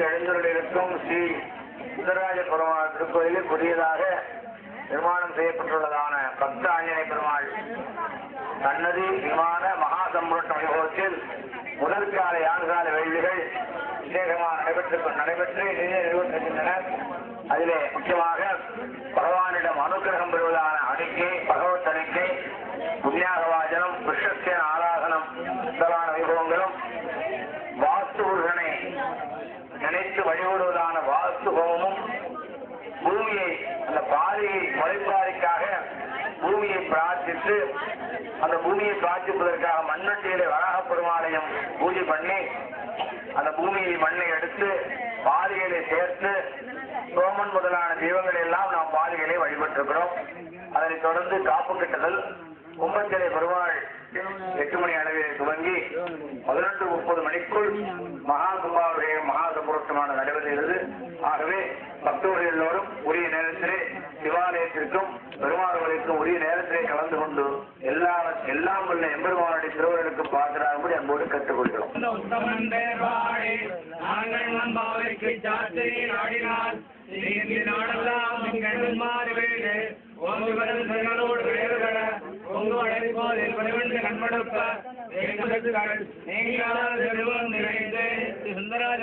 திருக்கோயிலில் எழுந்தருளிருக்கும் ஸ்ரீ சுந்தரராஜ பெருமாள் திருக்கோயிலில் புதியதாக நிர்மாணம் செய்யப்பட்டுள்ளதான பக்த ஆஞ்சநேய பெருமாள் சன்னதி விமான மகாசம்புரட்ட வைபவத்தில் முதற்கால யான்கால வேள்விகள் விசேஷமாக நடைபெற்று நிறைவேற்றுகின்றன. அதிலே முக்கியமாக பகவானிடம் அனுகிரகம் பெறுவதான அணிக்கை, பகவத் அணிக்கை, புண்ணியாகவாஜனம், கிருஷ்ணசேன ஆராதனம் முதலான வைபவங்களும், வாஸ்து முருகனை நினைத்து வழிபடுவதான வாஸ்து ஹோமமும், பூமியை அந்த பாதையை முளைப்பாதைக்காக பூமியை பிரார்த்தித்து அந்த பூமியை பிரார்த்திப்பதற்காக மண்ணட்டியிலே வராக பெருமாளையும் பூஜை பண்ணி அந்த பூமியை மண்ணை எடுத்து பாதைகளை சேர்த்து சோமன் முதலான தெய்வங்களை எல்லாம் நாம் பாதைகளை வழிபட்டிருக்கிறோம். அதனைத் தொடர்ந்து காப்பு கட்டுதல் கும்பத்திலே பெருமாள் 8 மணி அளவிலே துவங்கி 11:30 மணிக்குள் மகா கும்பாபிஷேகம் மகா சம்புரோஷமான நடைபெறுகிறது. ஆகவே பக்தர்கள் எல்லோரும் உரிய நேரத்திலே சிவாலயத்திற்கும் பெருமாள்களுக்கும் உரிய நேரத்திலே கலந்து கொண்டு எல்லாம் உள்ள எம்பெருமானுடைய திருவர்களுக்கு பாதுகாப்பும்படி அன்போடு கற்றுக்கொள்கிறோம். சுந்தராஜ